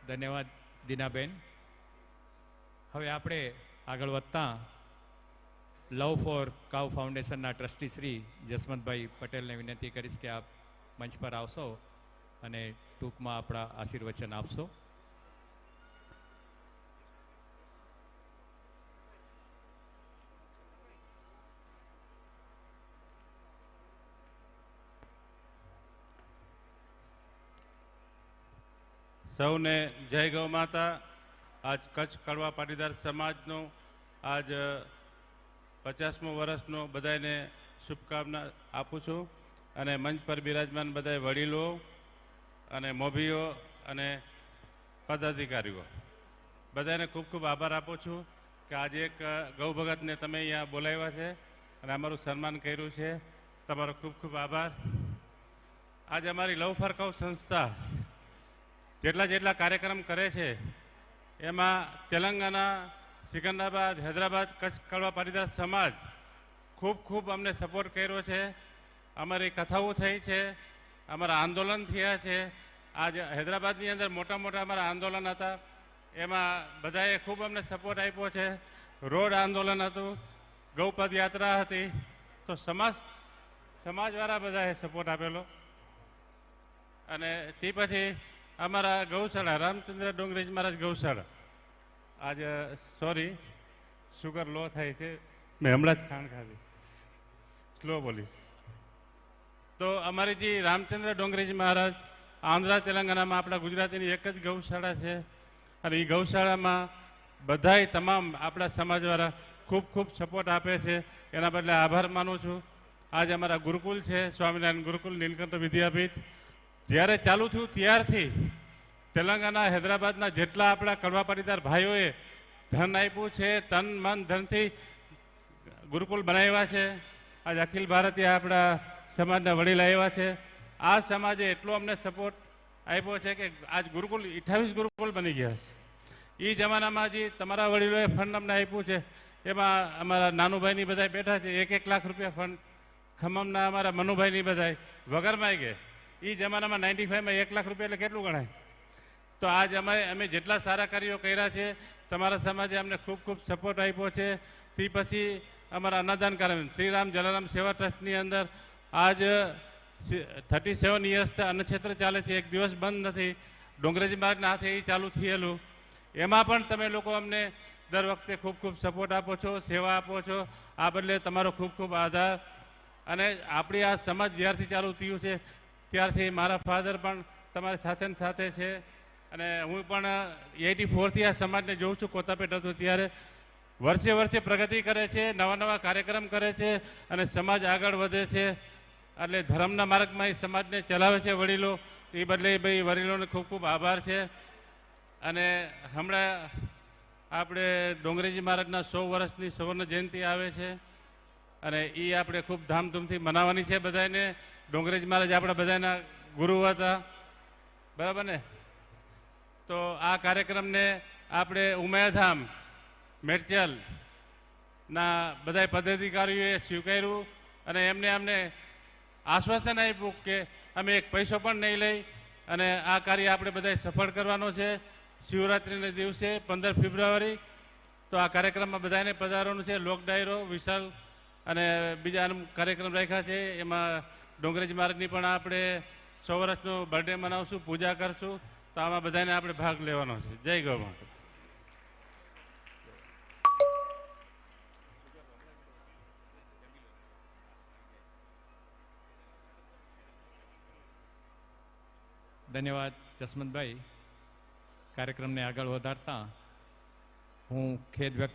ધન્યવાદ દીનાબેન. હવે આપણે આગળ વધતા લવ ફોર કાઉ ફાઉન્ડેશનના ટ્રસ્ટી શ્રી જસવંતભાઈ પટેલને વિનંતી કરીશ કે આપ મંચ પર આવશો અને ટૂંકમાં આપણા આશીર્વચન આપશો. સૌને જય ગૌ માતા. આજ કચ્છ કડવા પાટીદાર સમાજનો આજ 50મું વર્ષનો બધાને શુભકામના આપું છું. અને મંચ પર બિરાજમાન બધા વડીલો અને મોભીઓ અને પદાધિકારીઓ બધાને ખૂબ ખૂબ આભાર આપું છું કે આજે એક ગૌ ભગતને તમે અહીંયા બોલાવ્યા છે અને અમારું સન્માન કર્યું છે. તમારો ખૂબ ખૂબ આભાર. આજે અમારી લવ ફોર કાઉ સંસ્થા જેટલા કાર્યક્રમ કરે છે એમાં તેલંગાણા, સિકંદરાબાદ, હૈદરાબાદ, કચ્છ કડવા પાટીદાર સમાજ ખૂબ અમને સપોર્ટ કર્યો છે. અમારી કથાઓ થઈ છે, અમારા આંદોલન થયા છે. આજ હૈદરાબાદની અંદર મોટા અમારા આંદોલન હતા, એમાં બધાએ ખૂબ અમને સપોર્ટ આપ્યો છે. રોડ આંદોલન હતું, ગૌપદ યાત્રા હતી, તો સમાજવાળા બધાએ સપોર્ટ આપેલો. અને તે પછી અમારા ગૌશાળા રામચંદ્ર ડોંગરેજ મહારાજ ગૌશાળા આજે સોરી સુગર લો થાય છે, મેં હમણાં જ ખાંડ ખાધી, સ્લો બોલીશ. તો અમારી જે રામચંદ્ર ડોંગરેજ મહારાજ આંધ્રા તેલંગાણામાં આપણા ગુજરાતીની એક જ ગૌશાળા છે. અને એ ગૌશાળામાં બધાય તમામ આપણા સમાજવાળા ખૂબ સપોર્ટ આપે છે. એના બદલે આભાર માનું છું. આજે અમારા ગુરુકુલ છે, સ્વામિનારાયણ ગુરુકુલ નીલકંઠ વિદ્યાપીઠ. જ્યારે ચાલુ થયું ત્યારથી તેલંગાણા, હૈદરાબાદના જેટલા આપણા કડવા પાટીદાર ભાઈઓએ ધન આપ્યું છે, તન મન ધનથી ગુરુકુલ બનાવ્યા છે. આજ અખિલ ભારતીય આપણા સમાજના વડીલ આવ્યા છે. આ સમાજે એટલો અમને સપોર્ટ આપ્યો છે કે આજ ગુરુકુલ 28 ગુરુકુલ બની ગયા છે. એ જમાનામાં જે તમારા વડીલોએ ફંડ અમને આપ્યું છે એમાં અમારા નાનુભાઈની બધા બેઠા છે. 1-1 લાખ રૂપિયા ફંડ ખમ્મમના અમારા મનુભાઈની બધા વગરમાં ગયા. એ જમાનામાં 95માં 1 લાખ રૂપિયા એટલે કેટલું ગણાય? તો આજ અમે જેટલા સારા કાર્યો કર્યા છે, તમારા સમાજે અમને ખૂબ સપોર્ટ આપ્યો છે. તે પછી અમારા અન્નદાન કાર્યક્રમ શ્રીરામ જલારામ સેવા ટ્રસ્ટની અંદર આજ 37 યર્સથી અન્નક્ષેત્ર ચાલે છે. એક દિવસ બંધ નથી. ડોંગરેજી મહારાજના હાથે એ ચાલુ થયેલું. એમાં પણ તમે લોકો અમને દર વખતે ખૂબ સપોર્ટ આપો છો, સેવા આપો છો. આ બદલે તમારો ખૂબ આભાર. અને આપણી આ સમાજ જ્યારથી ચાલુ થયું છે ત્યારથી મારા ફાધર પણ તમારી સાથે છે. અને હું પણ 84થી આ સમાજને જોઉં છું. કોતાપેટ હતું ત્યારે વર્ષે પ્રગતિ કરે છે, નવા કાર્યક્રમ કરે છે અને સમાજ આગળ વધે છે. એટલે ધર્મના માર્ગમાં એ સમાજને ચલાવે છે વડીલો. એ બદલે ભાઈ વડીલોને ખૂબ આભાર છે. અને હમણાં આપણે ડોંગરેજી મહારાજના 100 વર્ષની સુવર્ણ જયંતિ આવે છે અને એ આપણે ખૂબ ધામધૂમથી મનાવવાની છે બધાને. ડોંગરેજી મહારાજ આપણા બધાના ગુરુ હતા, બરાબર ને? તો આ કાર્યક્રમને આપણે ઉમિયાધામ મેરચલના બધા પદાધિકારીઓએ સ્વીકાર્યું અને અમને આશ્વાસન આપ્યું કે અમે એક પૈસો પણ નહીં લઈ અને આ કાર્ય આપણે બધાએ સફળ કરવાનો છે. શિવરાત્રિના દિવસે 15 ફેબ્રુઆરી તો આ કાર્યક્રમમાં બધાને પધારવાનું છે. લોક ડાયરો વિશાલ અને બીજા કાર્યક્રમ રાખ્યા છે. એમાં ડોંગરેજી મહારાજની પણ આપણે 100 વર્ષનો બર્થડે મનાવશું, પૂજા કરશું. તો આમાં બધાને આપણે ભાગ લેવાનો છે. જય ગૌ માતા. ધન્યવાદ જસવંતભાઈ. કાર્યક્રમને આગળ વધારતા હું ખેદ વ્યક્ત